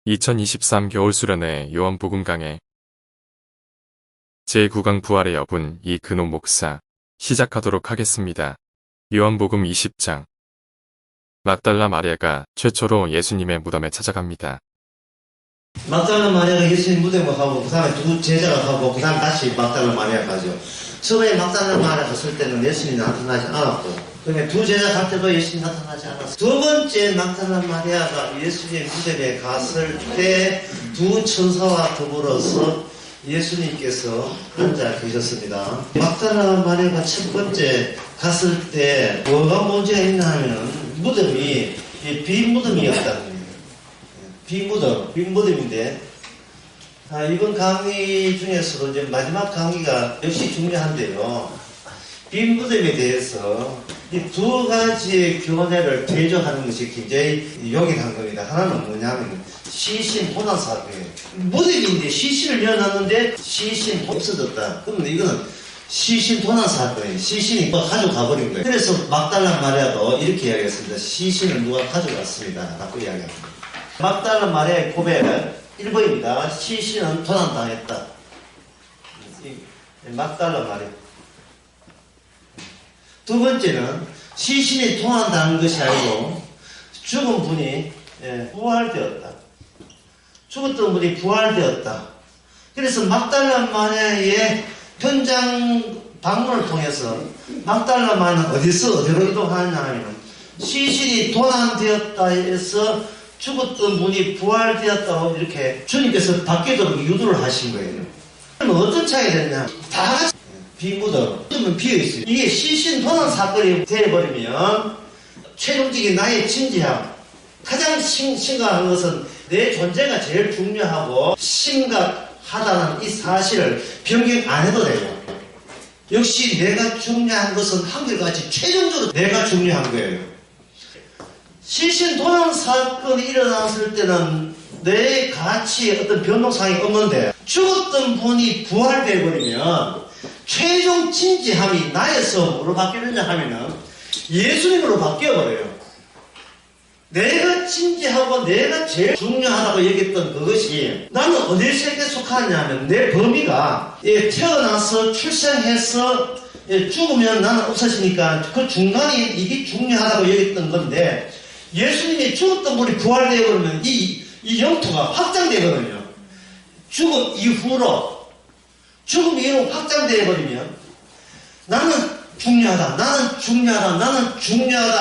2023 겨울 수련회 요한복음 강해 제9강 부활의 여분 이근호 목사 시작하도록 하겠습니다. 요한복음 20장 막달라 마리아가 최초로 예수님의 무덤에 찾아갑니다. 막달라 마리아가 예수님 무덤에 가고 그 다음에 두 제자가 가고 그 다음에 다시 막달라 마리아 가죠. 처음에 막달라 마리아 갔을 때는 예수님이 나타나지 않았고 그다음에 두 제자 갈 때도 예수님이 나타나지 않았어요. 두 번째 막달라 마리아가 예수님 무덤에 갔을 때 두 천사와 더불어서 예수님께서 앉아 계셨습니다. 막달라 마리아가 첫 번째 갔을 때 뭐가 문제가 있나 하면 무덤이 빈 무덤이었다는 거예요. 빈 무덤인데 이번 강의 중에서도 이제 마지막 강의가 역시 중요한데요. 빈 무덤에 대해서 이 두 가지의 교훈을 대조하는 것이 굉장히 요긴한 겁니다. 하나는 뭐냐면 시신 도난 사건이에요. 무덤인데 시신을 열어놨는데 시신 없어졌다. 그러면 이거는 시신 도난 사건이에요. 시신이 가져가 버린 거예요. 그래서 막달라 마리아도 이렇게 이야기했습니다. 시신을 누가 가져갔습니다. 라고 이야기합니다. 막달라 마리아의 고백은 1번입니다. 시신은 도난당했다. 막달라 마리아. 두 번째는 시신이 도난당한 것이 아니고 죽은 분이 부활되었다. 죽었던 분이 부활되었다. 그래서 막달라 마리아의 현장 방문을 통해서 막달라 마리아는 어디로 이동하느냐 하면 시신이 도난되었다 해서 죽었던 분이 부활되었다고 이렇게 주님께서 바뀌도록 유도를 하신 거예요. 그럼 어떤 차이가 됐냐? 다 같이 빈 무덤은 비어있어요. 이게 시신 도난 사건이 되어버리면 최종적인 나의 진지함, 가장 심각한 것은 내 존재가 제일 중요하고 심각하다는 이 사실을 변경 안 해도 돼요. 역시 내가 중요한 것은 한결같이 최종적으로 내가 중요한 거예요. 시신 도난 사건이 일어났을 때는 내 가치에 어떤 변동사항이 없는데 죽었던 분이 부활되어버리면 최종 진지함이 나에서 뭐로 바뀌느냐 하면은 예수님으로 바뀌어버려요. 내가 진지하고 내가 제일 중요하다고 얘기했던 그것이 나는 어디 세계에 속하느냐 하면 내 범위가 태어나서 출생해서 죽으면 나는 없어지니까 그 중간이 이게 중요하다고 얘기했던 건데 예수님이 죽었던 분이 부활되어 버리면 이 영토가 확장되거든요. 죽음 이후로 확장되어 버리면 나는 중요하다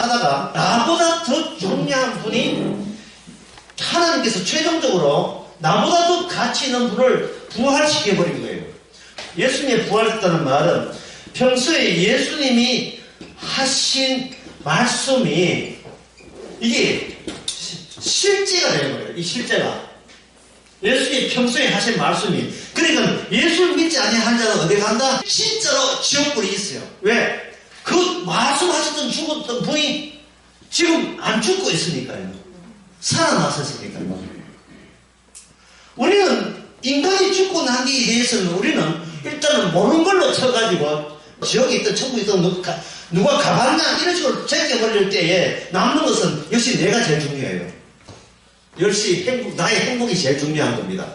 하다가 나보다 더 중요한 분이 하나님께서 최종적으로 나보다 더 가치 있는 분을 부활시켜 버린 거예요. 예수님이 부활했다는 말은 평소에 예수님이 하신 말씀이 이게 실제가 되는 거예요. 이 실제가. 예수님이 평소에 하신 말씀이. 그러니까 예수를 믿지 아니한 자는 어디 간다? 진짜로 지옥불이 있어요. 왜? 그 말씀하셨던 죽었던 분이 지금 안 죽고 있으니까요. 살아났었으니까요. 우리는 인간이 죽고 난 뒤에 대해서는 우리는 일단은 모르는 걸로 쳐가지고 지옥에 있든 천국에 있든 누가 가봤나 이런 식으로 제껴버릴 때에 남는 것은 역시 내가 제일 중요해요. 역시 나의 행복이 제일 중요한 겁니다.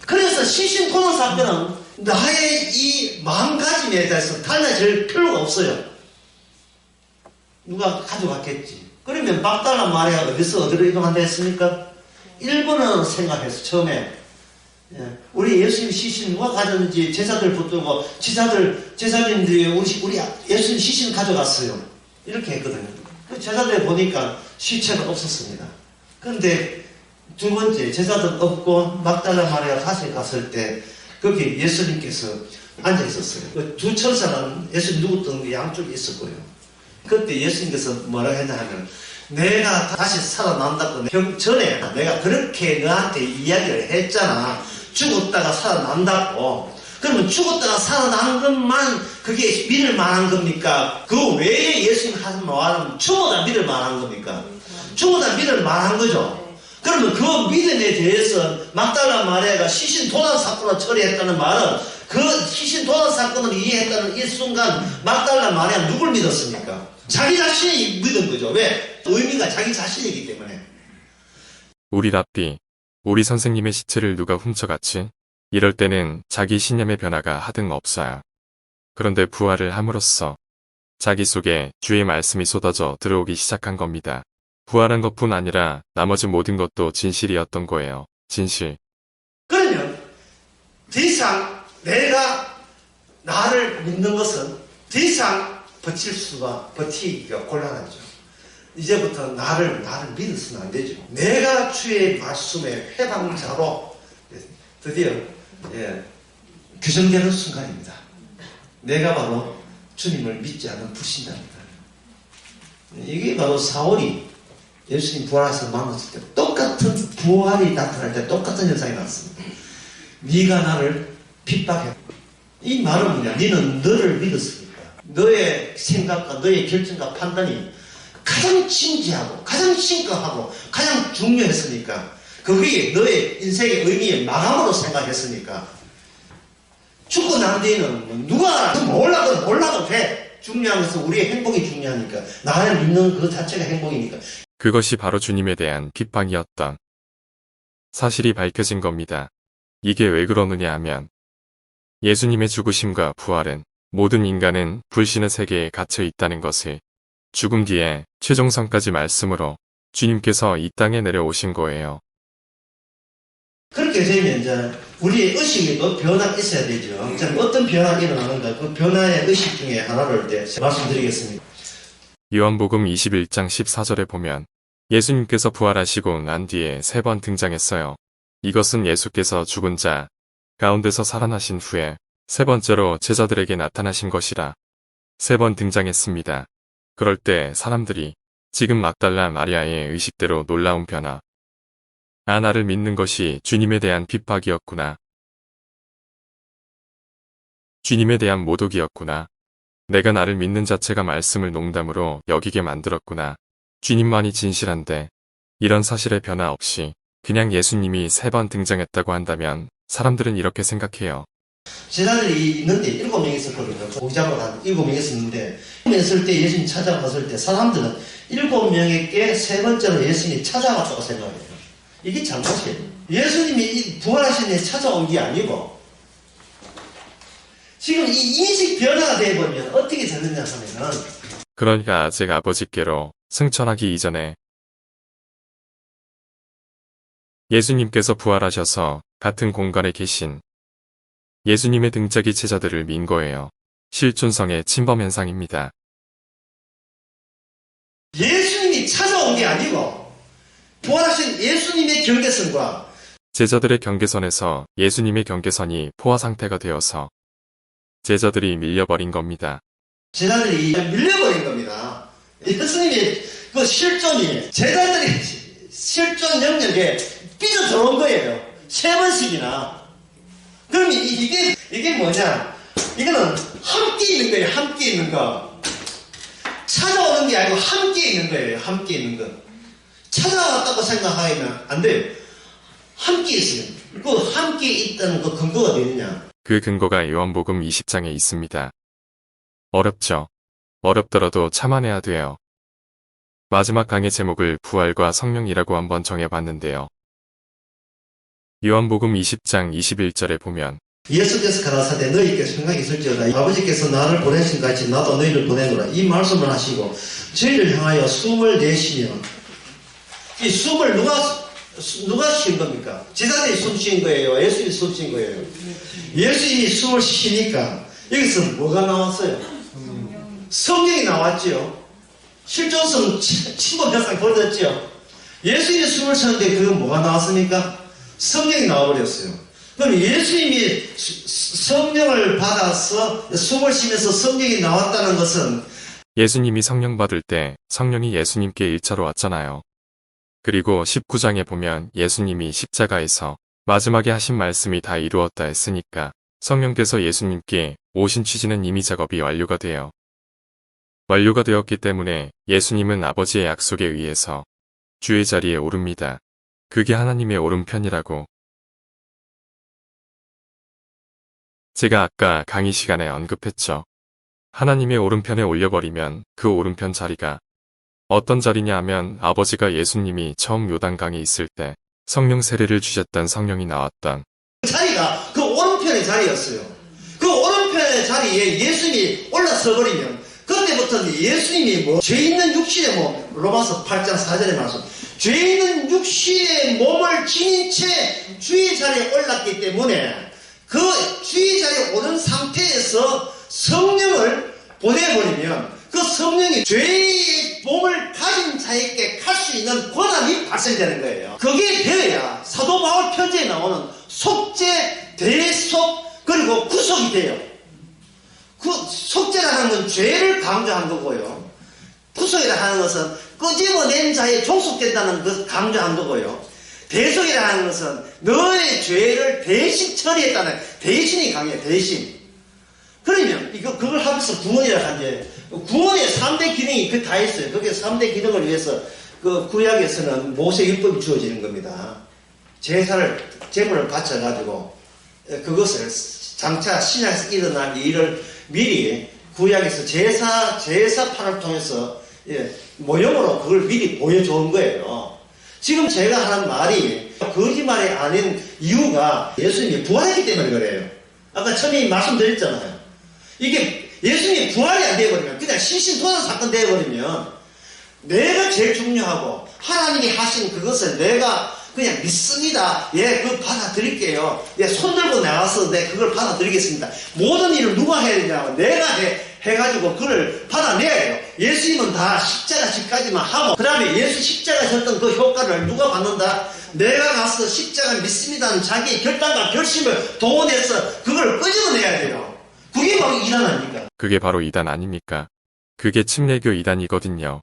그래서 시신 도난 사건은 나의 이 마음가짐에 대해서 달라질 필요가 없어요. 누가 가져갔겠지. 그러면 막달라 마리아가 어디로 이동한다 했습니까? 일본어로 생각해서 처음에 우리 예수님 시신 누가 가졌는지 제자들 붙들고 제자님들이 우리 예수님 시신 가져갔어요. 이렇게 했거든요. 그 제자들 보니까 시체가 없었습니다. 그런데 두 번째 제자들 없고 막달라 마리아 다시 갔을 때 거기 예수님께서 앉아 있었어요. 그 두 천사는 예수님 누웠던 양쪽에 있었고요. 그때 예수님께서 뭐라 했냐 하면 내가 다시 살아난다고 전에 내가 그렇게 너한테 이야기를 했잖아. 죽었다가 살아난다고. 그러면 죽었다가 살아난 것만 그게 믿을 만한 겁니까? 그 외에 예수님 하신 말은 전부 다 믿을 만한 겁니까? 전부 다 믿을 만한 거죠. 그러면 그 믿음에 대해서 막달라 마리아가 시신 도난 사건을 처리했다는 말은 그 시신 도난 사건을 이해했다는 이 순간 막달라 마리아 누굴 믿었습니까? 자기 자신이 믿은 거죠. 왜? 의미가 자기 자신이기 때문에. 우리답디 우리 선생님의 시체를 누가 훔쳐갔지? 이럴 때는 자기 신념의 변화가 하등 없어요. 그런데 부활을 함으로써 자기 속에 주의 말씀이 쏟아져 들어오기 시작한 겁니다. 부활한 것뿐 아니라 나머지 모든 것도 진실이었던 거예요. 진실. 그러면 더 이상 내가 나를 믿는 것은 더 이상 버티기가 곤란하죠. 이제부터 나를 믿어서는 안 되죠. 내가 주의 말씀의 해방자로 드디어 규정되는 순간입니다. 내가 바로 주님을 믿지 않는 불신자입니다. 이게 바로 사울이 예수님 부활해서 만났을 때 똑같은 부활이 나타날 때 똑같은 현상이 나왔습니다. 네가 나를 핍박해. 이 말은 뭐냐? 너는 너를 믿었으니까 너의 생각과 너의 결정과 판단이 가장 진지하고 가장 심각하고 가장 중요했으니까 그게 너의 인생의 의미의 마감으로 생각했으니까 죽고 난 뒤에는 누가 몰라도 돼. 중요한 것은 우리의 행복이 중요하니까 나를 믿는 그 자체가 행복이니까. 그것이 바로 주님에 대한 핍박이었던 사실이 밝혀진 겁니다. 이게 왜 그러느냐 하면 예수님의 죽으심과 부활은 모든 인간은 불신의 세계에 갇혀 있다는 것을 죽음 뒤에 최종성까지 말씀으로 주님께서 이 땅에 내려오신 거예요. 그렇게 되면 이제 우리의 의식에도 변화가 있어야 되죠. 어떤 변화가 일어나는가 그 변화의 의식 중에 하나를 말씀드리겠습니다. 요한복음 21장 14절에 보면 예수님께서 부활하시고 난 뒤에 3번 등장했어요. 이것은 예수께서 죽은 자 가운데서 살아나신 후에 3번째로 제자들에게 나타나신 것이라 3번 등장했습니다. 그럴 때 사람들이 지금 막달라 마리아의 의식대로 놀라운 변화. 나를 믿는 것이 주님에 대한 핍박이었구나. 주님에 대한 모독이었구나. 내가 나를 믿는 자체가 말씀을 농담으로 여기게 만들었구나. 주님만이 진실한데 이런 사실의 변화 없이 그냥 예수님이 3번 등장했다고 한다면 사람들은 이렇게 생각해요. 제자들이 있는데 7명 있었거든요. 고기장으로 한 7명 있었는데 있을 때 예수님 찾아갔을 때 사람들은 7명에게 3번째로 예수님이 찾아갔다고 생각해요. 이게 잘못이에요. 예수님이 부활하신 데 찾아온 게 아니고 지금 이 인식 변화가 되어버리면 어떻게 되느냐 하면은 그러니까 아직 아버지께로 승천하기 이전에 예수님께서 부활하셔서 같은 공간에 계신 예수님의 등짝이 제자들을 민 거예요. 실존성의 침범 현상입니다. 예수님이 찾아온 게 아니고 부활하신 예수님의 경계선과 제자들의 경계선에서 예수님의 경계선이 포화 상태가 되어서 제자들이 밀려버린 겁니다. 제자들이 밀려버린 겁니다. 예수님의 그 실존이 제자들이 실존 영역에 삐져 들어온 거예요. 3번씩이나. 그럼 이게 뭐냐? 이거는 함께 있는 거예요. 함께 있는 거. 찾아오는 게 아니고 함께 있는 거예요. 함께 있는 거. 찾아왔다고 생각하면 안 돼요. 함께 있어요. 그 함께 있다는 그 근거가 어디 있느냐? 그 근거가 요한복음 20장에 있습니다. 어렵죠. 어렵더라도 참아내야 돼요. 마지막 강의 제목을 부활과 성령이라고 한번 정해봤는데요. 요한복음 20장 21절에 보면 예수께서 가라사대 너희께 생각이 있을지어다 아버지께서 나를 보내신 같이 나도 너희를 보내노라 이 말씀을 하시고 저희를 향하여 숨을 내쉬며 이 숨을 누가 쉰 겁니까? 제자들이 숨 쉰 거예요? 예수님이 숨 쉰 거예요? 예수님이 숨을 쉬니까 여기서 뭐가 나왔어요? 성령이 나왔지요. 실존성 침범 현상이 벌어졌지요. 예수님이 숨을 쉬는데 그건 뭐가 나왔습니까? 성령이 나와버렸어요. 그럼 예수님이 성령을 받아서 숨을 쉬면서 성령이 나왔다는 것은 예수님이 성령 받을 때 성령이 예수님께 1차로 왔잖아요. 그리고 19장에 보면 예수님이 십자가에서 마지막에 하신 말씀이 다 이루었다 했으니까 성령께서 예수님께 오신 취지는 이미 작업이 완료가 돼요. 완료가 되었기 때문에 예수님은 아버지의 약속에 의해서 주의 자리에 오릅니다. 그게 하나님의 오른편이라고 제가 아까 강의 시간에 언급했죠. 하나님의 오른편에 올려버리면 그 오른편 자리가 어떤 자리냐 하면 아버지가 예수님이 처음 요단강에 있을 때 성령 세례를 주셨던 성령이 나왔던 그 자리가 그 오른편의 자리였어요. 그 오른편의 자리에 예수님이 올라서 버리면 그때부터는 예수님이 죄 있는 육신의 로마서 8장 4절에 말씀, 죄 있는 육신의 몸을 지닌 채 주의 자리에 올랐기 때문에 그 주의 자리에 오른 상태에서 성령을 보내버리면 그 성령이 죄의 몸을 가진 자에게 갈 수 있는 권한이 발생되는 거예요. 그게 되어야 사도 바울 편지에 나오는 속죄, 대속, 그리고 구속이 돼요. 그 속죄라는 건 죄를 강조한 거고요. 구속이라 하는 것은 끄집어낸 자에 종속된다는 것을 강조한 거고요. 대속이라는 것은 너의 죄를 대신 처리했다는 대신이 강해요. 대신. 그러면 그걸 하면서 구원이라 하는데 구원의 3대 기능이 다 있어요. 그게 3대 기능을 위해서 그 구약에서는 모세율법이 주어지는 겁니다. 제물을 바쳐가지고 그것을 장차 신약에서 일어날 일을 미리 구약에서 제사판을 통해서 모형으로 그걸 미리 보여준 거예요. 지금 제가 하는 말이 거짓말이 아닌 이유가 예수님이 부활했기 때문에 그래요. 아까 처음에 말씀드렸잖아요. 이게 예수님이 부활이 안 되어버리면 그냥 신신도난 사건 되어버리면 내가 제일 중요하고 하나님이 하신 그것을 내가 그냥 믿습니다. 예, 그거 받아들일게요. 예, 손들고 나와서 그걸 받아들이겠습니다. 모든 일을 누가 해야 되냐고 내가 해가지고 그걸 받아내야 돼요. 예수님은 다 십자가 집까지만 하고 그 다음에 예수 십자가 졌던 그 효과를 누가 받는다? 내가 가서 십자가 믿습니다는 자기의 결단과 결심을 동원해서 그걸 끄집어내야 돼요. 그게 바로 이단 아닙니까? 그게 바로 이단 아닙니까? 그게 침례교 이단이거든요.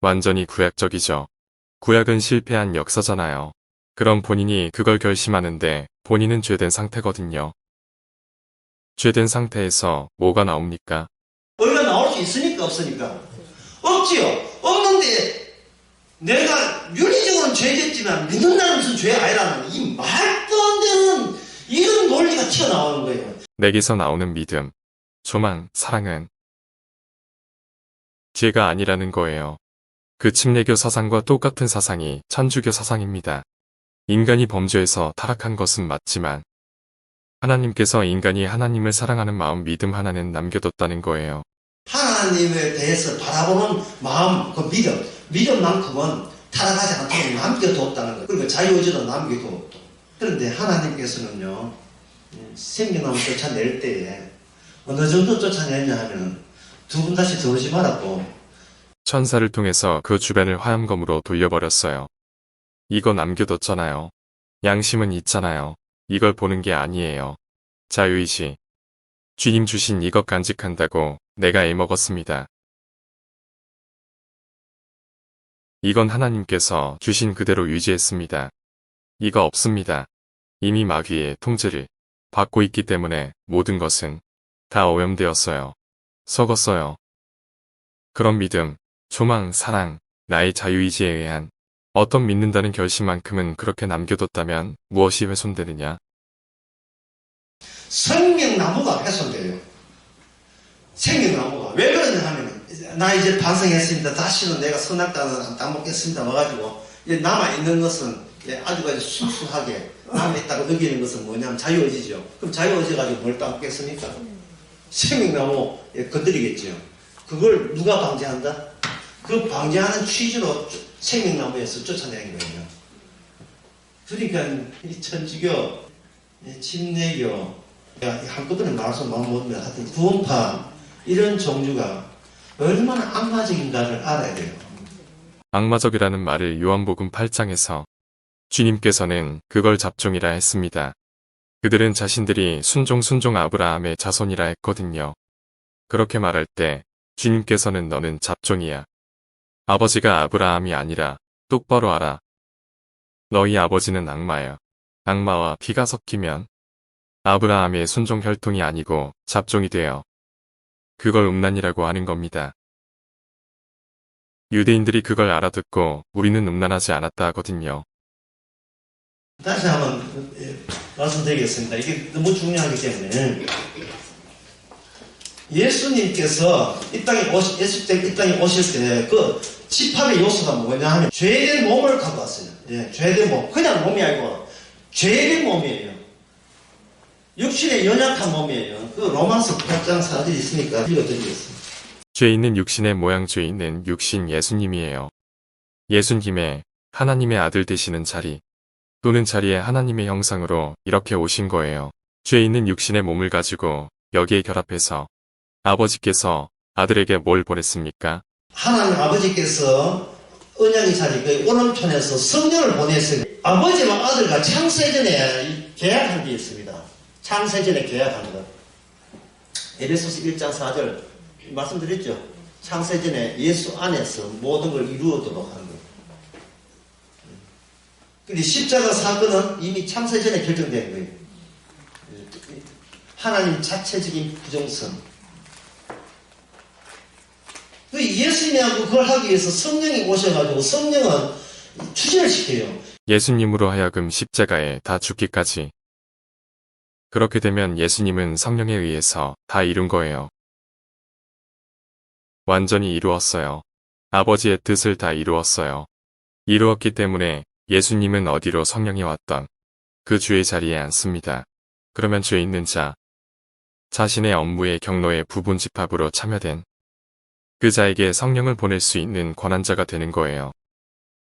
완전히 구약적이죠. 구약은 실패한 역사잖아요. 그럼 본인이 그걸 결심하는데 본인은 죄된 상태거든요. 죄된 상태에서 뭐가 나옵니까? 뭐가 나올 수 있으니까 없으니까? 없지요. 없는데 내가 윤리적으로는 죄졌지만 믿는다는 것은 죄 아니라는 이 말도 안 되는 이런 논리가 튀어나오는 거예요. 내게서 나오는 믿음, 소망, 사랑은 죄가 아니라는 거예요. 그 침례교 사상과 똑같은 사상이 천주교 사상입니다. 인간이 범죄해서 타락한 것은 맞지만 하나님께서 인간이 하나님을 사랑하는 마음 믿음 하나는 남겨뒀다는 거예요. 하나님에 대해서 바라보는 마음, 그 믿음만큼은 타락하지 않도록 남겨뒀다는 거예요. 그리고 자유의지도 남겨뒀고. 그런데 하나님께서는요, 생명나무 쫓아낼 때에 어느 정도 쫓아내냐 하면 두 번 다시 들어오지 말았고 천사를 통해서 그 주변을 화염검으로 돌려버렸어요. 이거 남겨뒀잖아요. 양심은 있잖아요. 이걸 보는 게 아니에요. 자유의지. 주님 주신 이것 간직한다고 내가 애먹었습니다. 이건 하나님께서 주신 그대로 유지했습니다. 이거 없습니다. 이미 마귀의 통제를 받고 있기 때문에 모든 것은 다 오염되었어요. 썩었어요. 그런 믿음, 소망, 사랑, 나의 자유의지에 의한 어떤 믿는다는 결심만큼은 그렇게 남겨뒀다면 무엇이 훼손되느냐? 생명나무가 훼손돼요. 생명나무가. 왜 그러냐 하면 나 이제 반성했습니다. 다시는 내가 선악과는 안 따먹겠습니다. 와가지고 남아있는 것은 아주 순수하게 남아있다고 여기는 것은 뭐냐면 자유의지죠. 그럼 자유의지 가지고 뭘 따먹겠습니까? 생명나무 건드리겠죠. 그걸 누가 방지한다? 그 방지하는 취지로 생명나무에서 쫓아내는 거예요. 그러니까 이 천주교, 침례교, 한꺼번에 말해서 마음 못하면 하여튼 구원파 이런 종류가 얼마나 악마적인가를 알아야 돼요. 악마적이라는 말을 요한복음 8장에서 주님께서는 그걸 잡종이라 했습니다. 그들은 자신들이 순종 아브라함의 자손이라 했거든요. 그렇게 말할 때 주님께서는 너는 잡종이야. 아버지가 아브라함이 아니라 똑바로 알아. 너희 아버지는 악마야. 악마와 피가 섞이면 아브라함의 순종 혈통이 아니고 잡종이 되어 그걸 음란이라고 하는 겁니다. 유대인들이 그걸 알아듣고 우리는 음란하지 않았다 하거든요. 다시 한번 말씀드리겠습니다. 이게 너무 중요하기 때문에 예수님께서 이 땅에 오실 때 그 집합의 요소가 뭐냐 하면 죄된 몸을 갖고 왔어요. 예, 죄된 몸. 그냥 몸이 아니고 죄된 몸이에요. 육신의 연약한 몸이에요. 그 로마서 8장 4절이 있으니까 읽어드리겠습니다. 죄 있는 육신의 모양 죄 있는 육신 예수님이에요. 예수님의 하나님의 아들 되시는 자리 또는 자리에 하나님의 형상으로 이렇게 오신 거예요. 죄 있는 육신의 몸을 가지고 여기에 결합해서 아버지께서 아들에게 뭘 보냈습니까? 하나님 아버지께서 언약의 자리 그 오른편에서 성령을 보냈어요. 아버지와 아들과 창세전에 계약한 게 있습니다. 창세전에 계약한 것. 에베소서 1장 4절 말씀드렸죠. 창세전에 예수 안에서 모든 걸 이루어도록 하는 것. 근데 십자가 사건은 이미 창세전에 결정된 거예요. 하나님 자체적인 부정성. 예수님하고 그걸 하기 위해서 성령이 오셔가지고 성령은 추진을 시켜요. 예수님으로 하여금 십자가에 다 죽기까지. 그렇게 되면 예수님은 성령에 의해서 다 이룬 거예요. 완전히 이루었어요. 아버지의 뜻을 다 이루었어요. 이루었기 때문에 예수님은 어디로 성령이 왔던 그 주의 자리에 앉습니다. 그러면 죄 있는 자, 자신의 업무의 경로의 부분 집합으로 참여된 그 자에게 성령을 보낼 수 있는 권한자가 되는 거예요.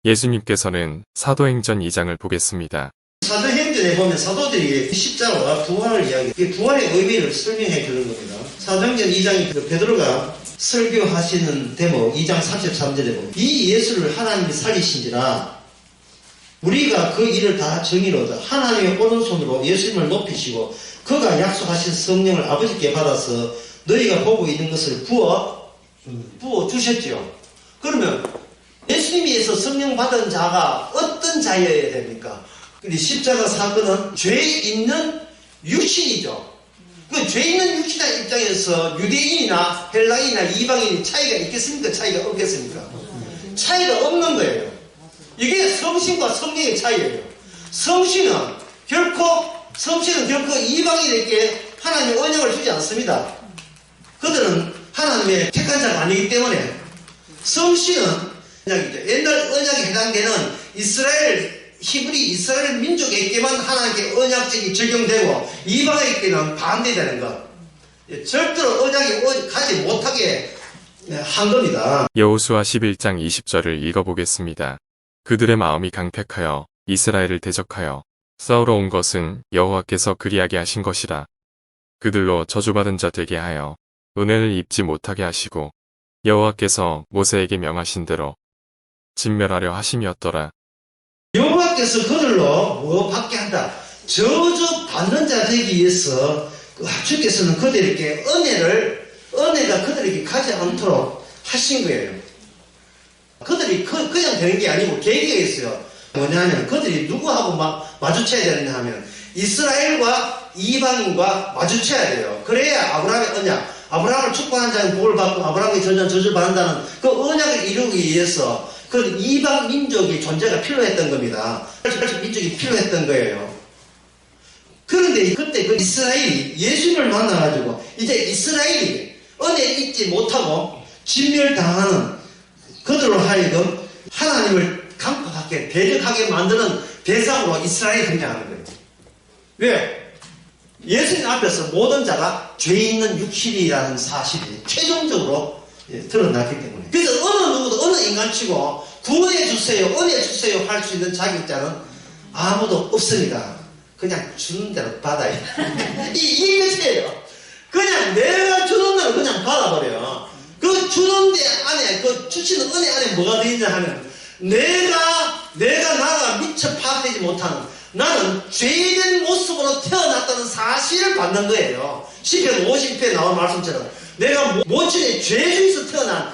예수님께서는 사도행전 2장을 보겠습니다. 사도행전에 보면 사도들이 십자가와 부활을 이야기해요. 부활의 의미를 설명해 주는 겁니다. 사도행전 2장이 베드로가 설교하시는 대목 2장 33절에 보면 이 예수를 하나님이 살리신지라 우리가 그 일을 다 정의로다. 하나님의 오른손으로 예수님을 높이시고 그가 약속하신 성령을 아버지께 받아서 너희가 보고 있는 것을 부어 주셨지요. 그러면 예수님에서 성령 받은 자가 어떤 자여야 됩니까? 근데 십자가 사건은 죄 있는 육신이죠. 그 죄 있는 육신의 입장에서 유대인이나 헬라인이나 이방인이 차이가 있겠습니까? 차이가 없겠습니까? 차이가 없는 거예요. 이게 성신과 성령의 차이예요. 성신은 결코 이방인에게 하나님의 언약을 주지 않습니다. 그들은 하나님의 택한 자가 아니기 때문에 성신은 언약이죠. 옛날 언약에 해당되는 히브리 이스라엘 민족에게만 하나님께 언약적이 적용되고 이방에게는 반대되는 것. 절대로 언약이 가지 못하게 한 겁니다. 여호수아 11장 20절을 읽어보겠습니다. 그들의 마음이 강택하여 이스라엘을 대적하여 싸우러 온 것은 여호와께서 그리하게 하신 것이라. 그들로 저주받은 자 되게 하여 은혜를 입지 못하게 하시고 여호와께서 모세에게 명하신 대로 진멸하려 하심이었더라. 여호와께서 그들로 뭐 받게 한다. 저주 받는 자 되기 위해서 주께서는 그들에게 은혜가 그들에게 가지 않도록 하신 거예요. 그들이 그냥 되는 게 아니고 계기가 있어요. 뭐냐면 그들이 누구하고 마주쳐야 되느냐 하면 이스라엘과 이방인과 마주쳐야 돼요. 그래야 아브라함의 언약, 아브라함을 축복한 자는 복을 받고 아브라함이 전전 저주를 받는다는 그 언약을 이루기 위해서 그 이방 민족의 존재가 필요했던 겁니다. 민족이 필요했던 거예요. 그런데 그때 그 이스라엘이 예수님을 만나가지고 이제 이스라엘이 은혜 잊지 못하고 진멸당하는 그들로 하여금 하나님을 강팍하게 대적하게 만드는 대상으로 이스라엘이 등장하는 거예요. 왜? 예수님 앞에서 모든 자가 죄 있는 육신이라는 사실이 최종적으로 드러났기 때문에. 그래서 어느 누구도 어느 인간치고 구원해 주세요, 은혜 주세요 할 수 있는 자격자는 아무도 없습니다. 그냥 주는 대로 받아요. 이 끝이에요. 그냥 내가 주는 대로 그냥 받아버려요. 그 주는 데 안에, 그 주시는 은혜 안에 뭐가 되느냐 하면 나가 미처 파악되지 못하는 나는 죄된 모습으로 태어났다는 사실을 받는 거예요. 시편 50편에 나온 말씀처럼 내가 모친의 죄 중에서 태어난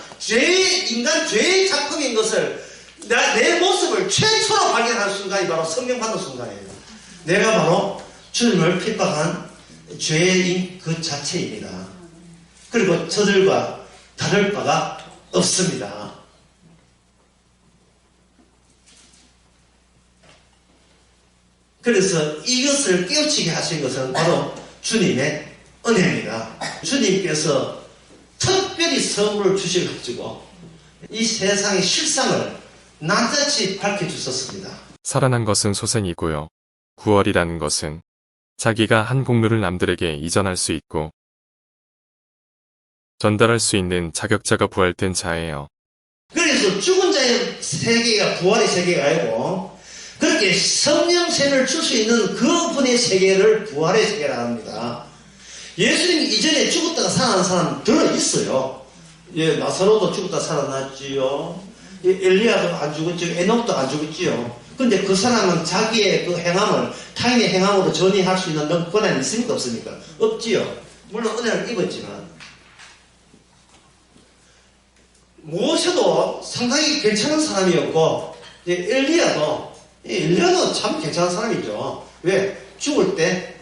인간 죄의 작품인 것을 내 모습을 최초로 발견할 순간이 바로 성령 받는 순간이에요. 내가 바로 주님을 핍박한 죄인 그 자체입니다. 그리고 저들과 다를 바가 없습니다. 그래서 이것을 깨우치게 하신 것은 바로 주님의 은혜입니다. 주님께서 선물을 주셔가지고 이 세상의 실상을 낱낱이 밝혀주셨습니다. 살아난 것은 소생이고요. 구월이라는 것은 자기가 한 공로를 남들에게 이전할 수 있고 전달할 수 있는 자격자가 부활된 자예요. 그래서 죽은 자의 세계가 부활의 세계가 아니고 그렇게 성령세를 줄 수 있는 그분의 세계를 부활의 세계라 합니다. 예수님 이전에 죽었다가 살아난 사람 들어있어요. 예, 나사로도 죽었다 살아났지요. 예, 엘리야도 안 죽었지요. 에녹도 안 죽었지요. 근데 그 사람은 자기의 그 행함을 타인의 행함으로 전이할 수 있는 권한이 있습니까? 없습니까? 없지요. 물론 은혜를 입었지만 모세도 상당히 괜찮은 사람이었고 엘리야도 참 괜찮은 사람이죠. 왜? 죽을 때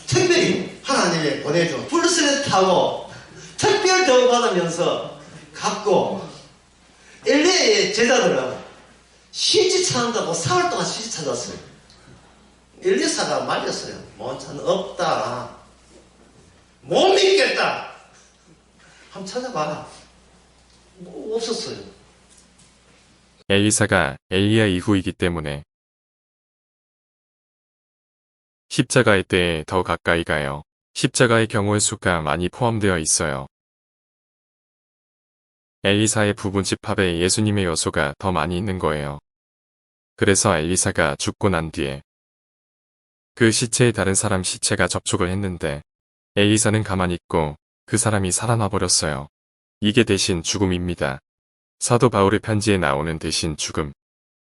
특별히 하나님이 보내줘 불스를 타고 특별 대우 받으면서 갔고 엘리야의 제자들은 시지 찾는다고 사흘 동안 시지 찾았어요. 엘리사가 말렸어요. 참 없다. 못 믿겠다. 한번 찾아봐라. 없었어요. 엘리사가 엘리야 이후이기 때문에 십자가의 때에 더 가까이 가요. 십자가의 경우의 수가 많이 포함되어 있어요. 엘리사의 부분 집합에 예수님의 요소가 더 많이 있는 거예요. 그래서 엘리사가 죽고 난 뒤에 그 시체에 다른 사람 시체가 접촉을 했는데 엘리사는 가만히 있고 그 사람이 살아나 버렸어요. 이게 대신 죽음입니다. 사도 바울의 편지에 나오는 대신 죽음.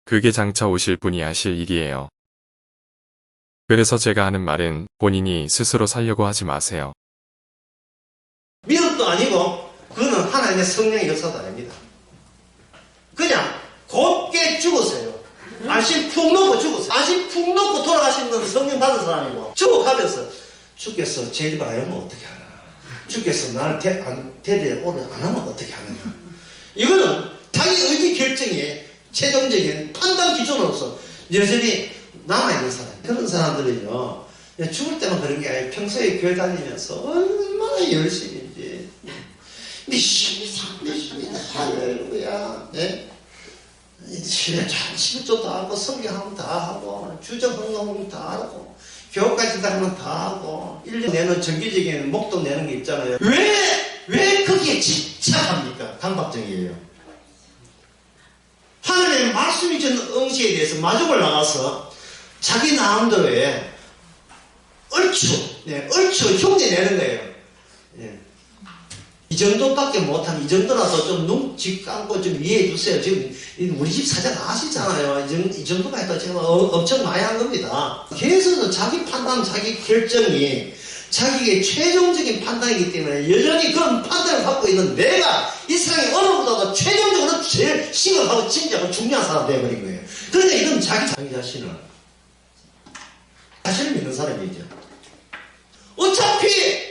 그게 장차 오실 분이 하실 일이에요. 그래서 제가 하는 말은 본인이 스스로 살려고 하지 마세요. 미혹도 아니고 그거는 하나님의 성령의 역사도 아닙니다. 그냥 곱게 죽으세요. 안심 푹 놓고 죽으세요. 안심 푹 놓고 돌아가신 건 성령 받은 사람이고 죽어가면서 주께서 제 일 안 하면 어떻게 하나. 주께서 나를 대대에 오늘 안 하면 어떻게 하느냐. 이거는 자기 의지 결정에 최종적인 판단 기준으로서 여전히 남아있는 사람. 그런 사람들은요, 죽을 때만 그런 게 아니고 평소에 교회 다니면서 얼마나 열심인지. 할렐루야. 네? 시집도 다 하고, 성경하면 다 하고, 주정헌금 다 하고, 교육까지 다니면 다 하고, 1년 내는 정기적인 목돈 내는 게 있잖아요. 왜 거기에 집착합니까? 강박증이에요. 하나님의 말씀이 주는 응시에 대해서 마중을 나가서 자기 나름대로의 얼추 흉내내는 거예요. 예. 이 정도밖에 못하면 이 정도라도 좀 눈치 감고 좀 이해해 주세요. 지금 우리 집 사장 아시잖아요. 이 정도가 해도 제가 엄청 많이 한 겁니다. 계속 자기 판단, 자기 결정이 자기의 최종적인 판단이기 때문에 여전히 그런 판단을 갖고 있는 내가 이 세상에 어느 보다도 최종적으로 제일 심각하고 진지하고 중요한 사람 되어버린 거예요. 그러니까 이건 자기 자신을 믿는 사람이죠. 어차피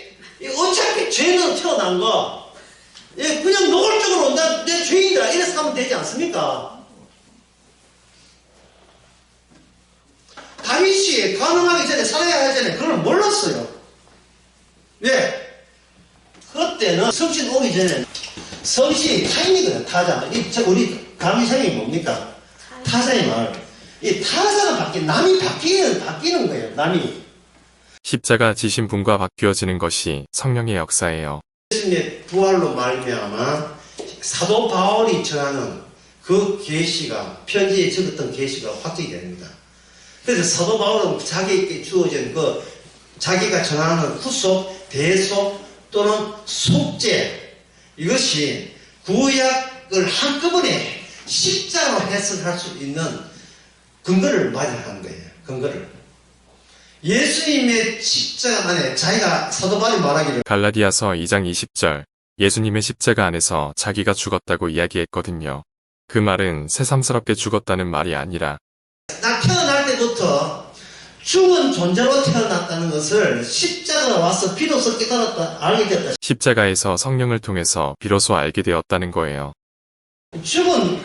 죄는 태어난 거 그냥 노골적으로 내 죄인이다 이래서 하면 되지 않습니까? 다윗이 가능하기 전에 살아야 하기 전에 그걸 몰랐어요. 왜? 그때는 성신 오기 전에 성신이 타인이거든요. 타자. 우리 강의상이 뭡니까? 타자의 말. 이 타자가 남이 바뀌는 거예요. 남이. 십자가 지신 분과 바뀌어지는 것이 성령의 역사예요. 예수님의 부활로 말미암아 사도 바울이 전하는 그 계시가 편지에 적었던 계시가 확정이 됩니다. 그래서 사도 바울은 자기에게 주어진 자기가 전하는 후속, 대속 또는 속죄 이것이 구약을 한꺼번에 십자로 해석할 수 있는 근거를 마련한 거예요. 근거를. 예수님의 십자가 안에 자기가 사도 바울이 말하기를 갈라디아서 2장 20절 예수님의 십자가 안에서 자기가 죽었다고 이야기했거든요. 그 말은 새삼스럽게 죽었다는 말이 아니라 나 태어날 때부터 죽은 존재로 태어났다는 것을 십자가가 와서 비로소 깨달았다, 알게 되었다. 십자가에서 성령을 통해서 비로소 알게 되었다는 거예요. 죽은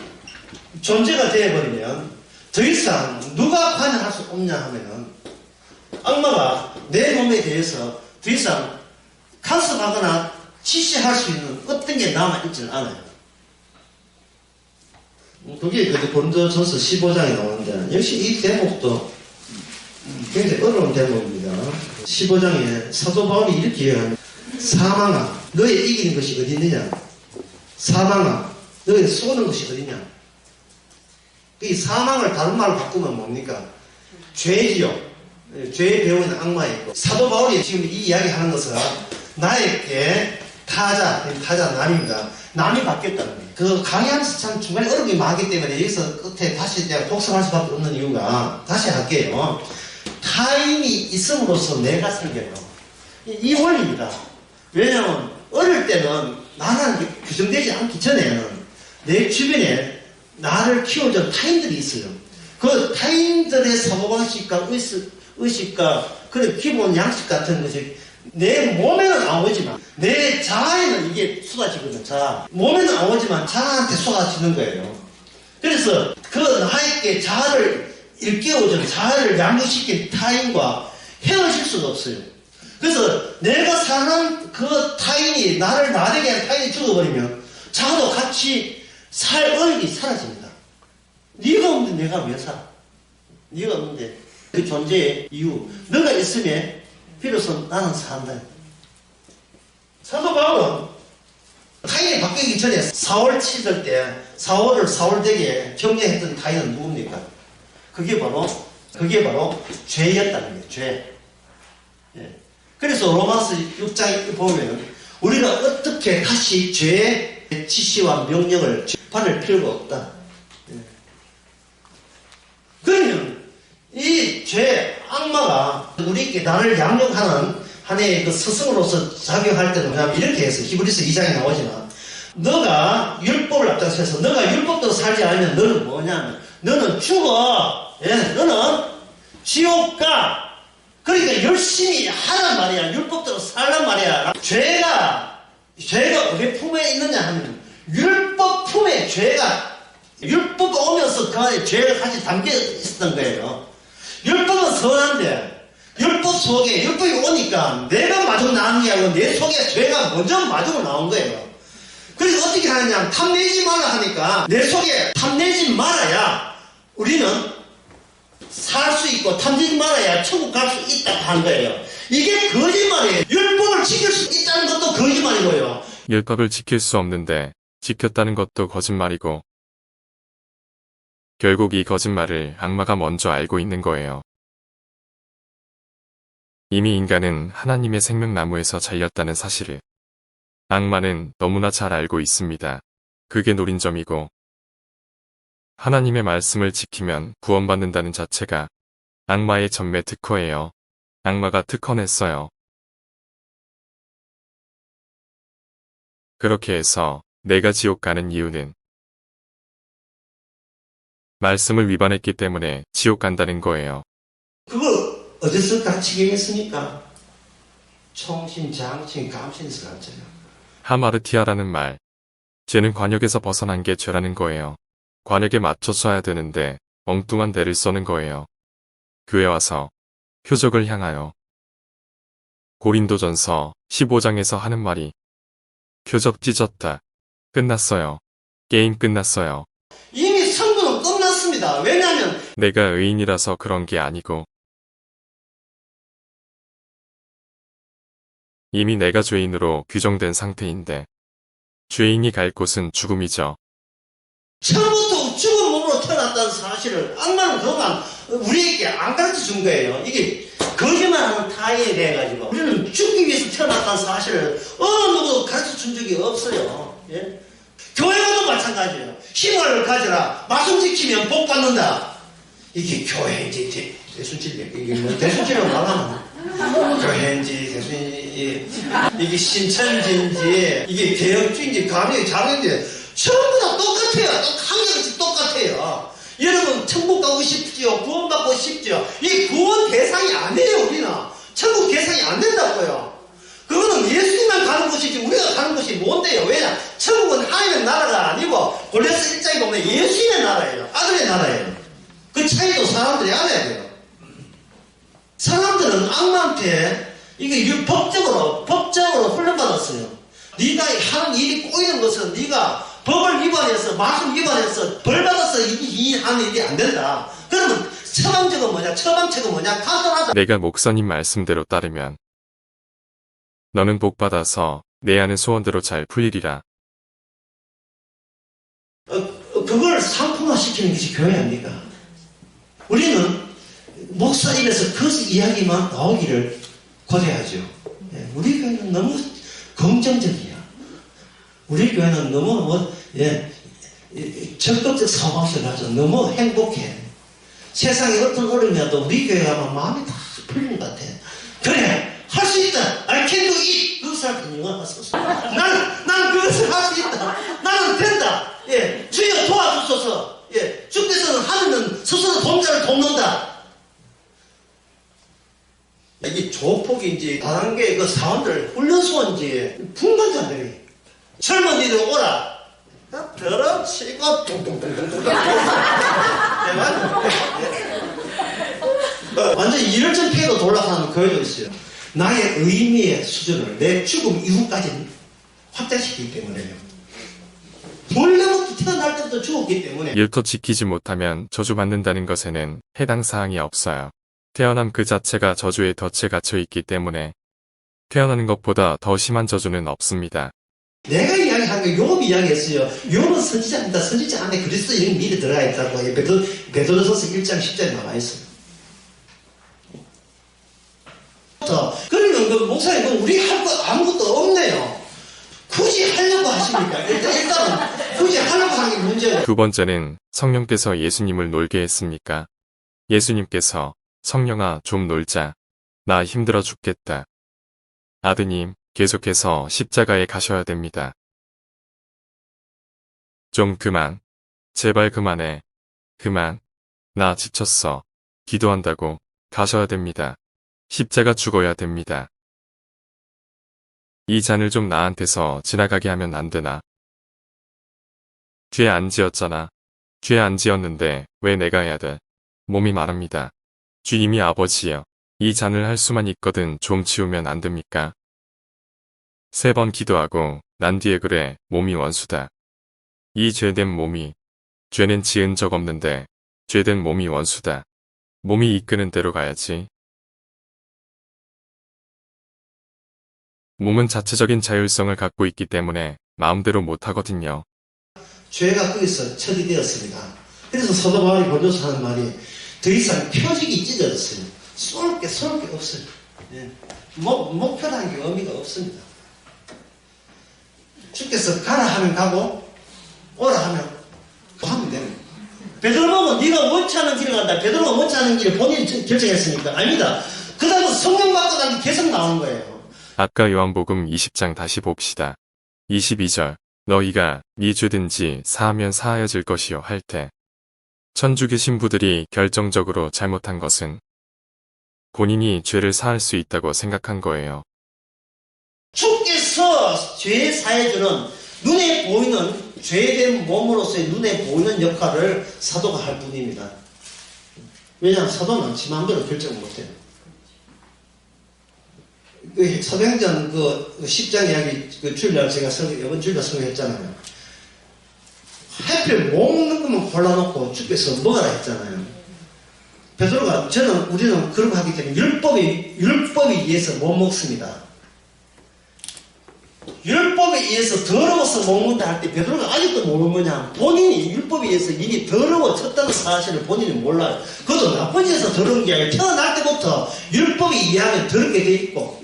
존재가 되어버리면 더 이상 누가 관여할 수 없냐 하면은 악마가 내 몸에 대해서 더 이상 간섭하거나 지시할 수 있는 어떤 게 남아있지는 않아요. 그게 고린도전서 15장에 나오는데 역시 이 대목도 굉장히 어려운 대목입니다. 15장에 사도 바울이 이렇게 얘기합니다. 사망아 너의 이기는 것이 어디 있느냐? 사망아 너의 쏘는 것이 어디냐? 이 사망을 다른 말로 바꾸면 뭡니까? 죄지요. 죄의 배후에는 악마가 있고, 사도 바울이 지금 이 이야기 하는 것은 나에게 타자 남입니다. 남이 바뀌었다는 거예요. 그 강의하면서 참 중간에 어렵게 많기 때문에 여기서 끝에 다시 내가 독설할 수밖에 없는 이유가, 다시 할게요. 타인이 있음으로써 내가 설계로. 이 원리입니다. 왜냐하면 어릴 때는 나라는 게 규정되지 않기 전에는 내 주변에 나를 키워준 타인들이 있어요. 그 타인들의 사고방식과 의식과 그런 기본 양식 같은 것이 내 몸에는 안 오지만 내 자아에는 이게 쏟아지거든. 자아. 몸에는 안 오지만 자아한테 쏟아지는 거예요. 그래서 그 나에게 자아를 일깨워준, 자아를 양육시킨 타인과 헤어질 수가 없어요. 그래서 내가 사는 그 타인이, 나를 나되게 한 타인이 죽어버리면 자아도 같이 살 의욕이 사라집니다. 네가 없는데 내가 왜 살아? 네가 없는데 그 존재의 이유, 너가 있으면 비로소 나는 산다. 사도 바울은 타인이 바뀌기 전에 사울 치들 때 사울에게 경계했던 타인은 누굽니까? 그게 바로 죄였다는 거예요. 죄. 예. 그래서 로마서 6장에 보면 우리가 어떻게 다시 죄의 지시와 명령을 받을 필요가 없다. 예. 그러면 이 죄, 악마가 우리에게 나를 양육하는 하나의 그 스승으로서 작용할 때는 뭐냐면 이렇게 해서 히브리서 2장에 나오지만, 너가 율법을 앞장서서 너가 율법도 살지 않으면 너는 뭐냐면 너는 죽어. 예, 너는 지옥 가. 그러니까 열심히 하란 말이야. 율법대로 살란 말이야. 죄가 우리 품에 있느냐 하면 율법 품에 율법 오면서 그 안에 죄가 같이 담겨 있었던 거예요. 율법은 선한데 율법 속에 율법이 오니까 내가 마중 나온 게 아니고 내 속에 죄가 먼저 마중으로 나온 거예요. 그래서 어떻게 하느냐, 탐내지 말라 하니까 내 속에 탐내지 말아야 우리는 살 수 있고, 탐내지 말아야 천국 갈 수 있다고 하는 거예요. 이게 거짓말이에요. 율법을 지킬 수 있다는 것도 거짓말이고요. 율법을 지킬 수 없는데 지켰다는 것도 거짓말이고, 결국 이 거짓말을 악마가 먼저 알고 있는 거예요. 이미 인간은 하나님의 생명나무에서 잘렸다는 사실을 악마는 너무나 잘 알고 있습니다. 그게 노린 점이고, 하나님의 말씀을 지키면 구원받는다는 자체가 악마의 전매 특허예요. 악마가 특허냈어요. 그렇게 해서 내가 지옥 가는 이유는 말씀을 위반했기 때문에 지옥 간다는 거예요. 그걸 어디서 가르치게 했습니까? 총신, 장신, 감신에서 가르쳐요. 하마르티아라는 말, 죄는 관역에서 벗어난 게 죄라는 거예요. 관역에 맞춰 써야 되는데 엉뚱한 대를 써는 거예요. 교회 와서 표적을 향하여. 고린도전서 15장에서 하는 말이 표적 찢었다. 끝났어요. 게임 끝났어요. 이미 성도는 끝났습니다. 왜냐하면 내가 의인이라서 그런 게 아니고 이미 내가 죄인으로 규정된 상태인데 죄인이 갈 곳은 죽음이죠. 처음부터 죽은 몸으로 태어났다는 사실을 악마는 그동안 우리에게 안 가르쳐 준 거예요. 이게 거짓말하는 타인에 대해 가지고 우리는 죽기 위해서 태어났다는 사실을 어느 누구도 가르쳐 준 적이 없어요. 예? 교회도 마찬가지예요. 힘을 가져라. 말씀 지키면 복 받는다. 이게 교회인지 대순질, 이게 뭐 대순질이라고 말하면 교회인지 대순인지 이게 신천지인지 이게 개혁주의인지 가명이 자명인지 전부 다 똑같아요. 한결같이 똑같아요. 여러분 천국 가고 싶지요? 구원받고 싶지요? 이 구원 대상이 아니에요. 우리는 천국 대상이 안 된다고요. 그거는 예수님만 가는 곳이지 우리가 가는 곳이 뭔데요? 왜냐? 천국은 하나님의 나라가 아니고 골로새 1장에 보면 예수님의 나라예요. 아들의 나라예요. 그 차이도 사람들이 알아야 돼요. 사람들은 악마한테 이게 법적으로 훈련받았어요. 네가 하는 일이 꼬이는 것은 네가 법을 위반해서 말씀 위반해서 벌 받아서 이 하는 일이 안 된다. 그러면 처방책은 뭐냐? 처방책은 뭐냐? 간단하다. 내가 목사님 말씀대로 따르면 너는 복 받아서 내 하는 소원대로 잘 풀리리라. 그걸 상품화시키는 것이 교회 아닙니까? 우리는 목사 입에서 그 이야기만 나오기를 고대하죠. 우리 교회는 너무 긍정적이야. 우리 교회는 너무 적극적 사고방식을 가져 너무 행복해. 세상에 어떤 어려움이 와도 우리 교회 가면 마음이 다 풀리는 것 같아. 그래, 할 수 있다. I can do it. 그 사람들이 영화가 썼어. 나는 그것을 할 수 있다. 나는 된다. 예, 주여 도와주소서. 예, 주께서는 하늘은 스스로 동자를 돕는다. 이 조폭인지 다단계 그 사원들 훈련소인지 풍간자들이 젊은이들 오라. 더러 치고 뚱뚱뚱뚱뚱. 완전 일월전 피해로 돌아가는 교회도 있어요. 나의 의미의 수준을 내 죽음 이후까지 확장시키기 때문에요. 원래부터 태어날 때부터 죽었기 때문에. 일터 지키지 못하면 저주받는다는 것에는 해당 사항이 없어요. 태어남 그 자체가 저주의 덫에 갇혀 있기 때문에 태어나는 것보다 더 심한 저주는 없습니다. 내가 이야기한 게 욥이 이야기했어요. 욥은 선지자입니다. 선지자 안에 그리스도 이름이 미리 들어가 있다고 베드로전서 1장 10절에 나와 있어요. 그러면 그 목사님 우리 할 거 아무것도 없네요. 굳이 하려고 하십니까? 일단은 굳이 하려고 하는 게 문제예요. 두 번째는 성령께서 예수님을 놀게 했습니까? 예수님께서 성령아 좀 놀자. 나 힘들어 죽겠다. 아드님 계속해서 십자가에 가셔야 됩니다. 좀 그만. 제발 그만해. 그만. 나 지쳤어. 기도한다고 가셔야 됩니다. 십자가 죽어야 됩니다. 이 잔을 좀 나한테서 지나가게 하면 안 되나? 죄 안 지었잖아. 죄 안 지었는데 왜 내가 해야 돼? 몸이 말합니다. 주님이 아버지여. 이 잔을 할 수만 있거든 좀 치우면 안 됩니까? 3번 기도하고 난 뒤에 그래 몸이 원수다. 이 죄된 몸이 죄는 지은 적 없는데 죄된 몸이 원수다. 몸이 이끄는 대로 가야지. 몸은 자체적인 자율성을 갖고 있기 때문에 마음대로 못하거든요. 죄가 거기서 처리되었습니다. 그래서 사도 바울이 본조서 하는 말이 더 이상 표적이 찢어졌어요. 쏠 게 없어요. 예. 목표라는 게 의미가 없습니다. 주께서 가라 하면 가고 오라 하면 하면 됩니다. 베드로는 네가 원치 않은 길을 간다. 베드로가 원치 않은 길을 본인이 결정했으니까 아닙니다. 그 다음에 성령 받고 난 게 계속 나오는 거예요. 아까 요한복음 20장 다시 봅시다. 22절 너희가 네 죄든지 사하면 사하여질 것이요 할 때 천주교 신부들이 결정적으로 잘못한 것은 본인이 죄를 사할 수 있다고 생각한 거예요. 주께서 죄 사해주는 눈에 보이는 죄된 몸으로서의 눈에 보이는 역할을 사도가 할 뿐입니다. 왜냐하면 사도는 지 마음대로 결정을 못해요. 사도행전 10장 이야기 주일날 제가 이번 주일날 설교했잖아요. 하필 먹는 것만 골라놓고 주께서 먹으라 했잖아요. 베드로가 우리는 그런 거 하기 때문에 율법에 의해서 못 먹습니다. 율법에 의해서 더러워서 먹는다 할 때 베드로가 아직도 모르는 거냐? 본인이 율법에 의해서 이미 더러워졌다는 사실을 본인이 몰라요. 그것도 나쁜 짓에서 더러운 게 아니라 태어날 때부터 율법에 의하면 더럽게 돼 있고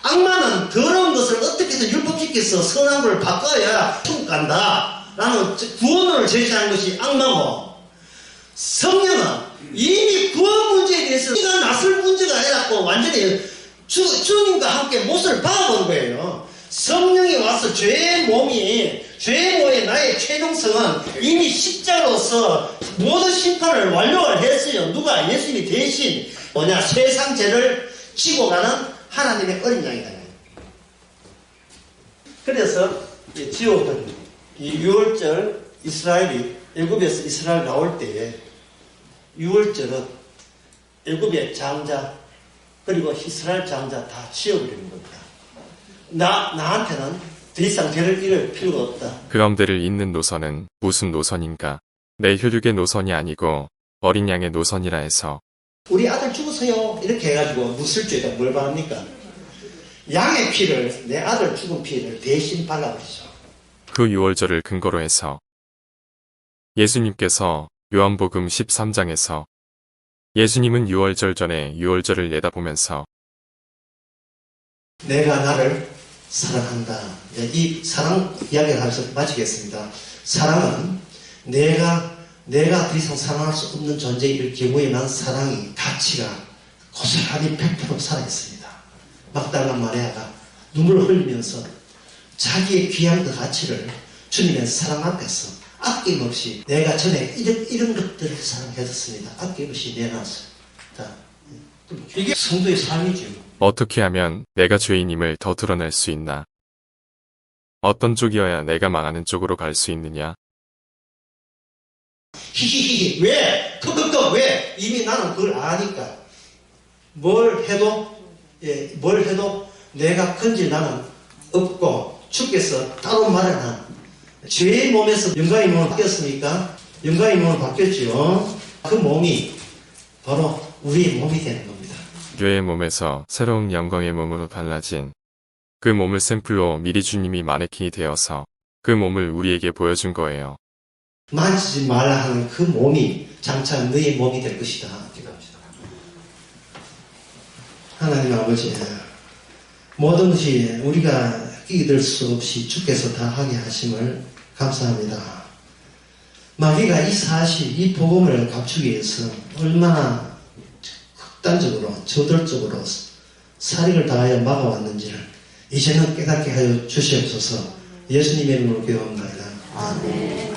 악마는 더러운 것을 어떻게든 율법시켜서 선한 걸 바꿔야 천국 간다 라는 구원을 제시하는 것이 악마고 성령은 이미 구원 문제에 대해서 우리가 나설 문제가 아니라고 완전히 주님과 함께 못을 박아본 거예요. 성령이 와서 죄의 몸에 나의 최종성은 이미 십자로서 모든 심판을 완료를 했어요. 누가? 예수님이 대신 세상 죄를 지고 가는 하나님의 어린 양이다. 그래서 지옥은 이 6월절 이스라엘이 애굽에서 이스라엘 나올 때에 6월절은 애굽의 장자 그리고 이스라엘 장자 다 지어버리는 겁니다. 나한테는 더 이상 배를 잃을 필요가 없다. 그 가운데를 잇는 노선은 무슨 노선인가? 내 혈육의 노선이 아니고 어린 양의 노선이라 해서 우리 아들 죽었어요. 이렇게 해가지고 무술죄가 뭘 바랍니까? 양의 피를, 내 아들 죽은 피를 대신 발라버리죠. 그 유월절을 근거로 해서 예수님께서 요한복음 13장에서 예수님은 유월절 전에 유월절을 내다보면서 내가 나를 사랑한다. 이 사랑 이야기를 하면서 마치겠습니다. 사랑은 내가 더 이상 사랑할 수 없는 존재일 경우에만 사랑이 가치가 고스란히 100% 살아있습니다. 막달라 마리아가 눈물을 흘리면서 자기의 귀한 그 가치를 주님의 사랑 앞에서 아낌없이 내가 전에 이런 것들을 사랑해줬습니다. 아낌없이 내놨어요. 이게 성도의 삶이죠. 어떻게 하면 내가 죄인임을 더 드러낼 수 있나? 어떤 쪽이어야 내가 망하는 쪽으로 갈 수 있느냐? 히히히히 왜? 왜? 이미 나는 그걸 아니까 뭘 해도 내가 건질 나는 없고 주께서 따로 마련한 죄의 몸에서 영광의 몸으로 바뀌었으니까 영광의 몸으로 바뀌었죠. 그 몸이 바로 우리의 몸이 되는 겁니다. 죄의 몸에서 새로운 영광의 몸으로 달라진 그 몸을 샘플로 미리 주님이 마네킹이 되어서 그 몸을 우리에게 보여준 거예요. 만지지 말라 하는 그 몸이 장차 너의 몸이 될 것이다. 기도합시다. 하나님 아버지, 모든 것이 우리가 끼들 수 없이 주께서 다 하게 하심을 감사합니다. 마귀가 이 사실, 이 복음을 감추기 위해서 얼마나 극단적으로, 저돌적으로 살인을 다하여 막아왔는지를 이제는 깨닫게 하여 주시옵소서. 예수님의 이름으로 기도합니다. 아멘.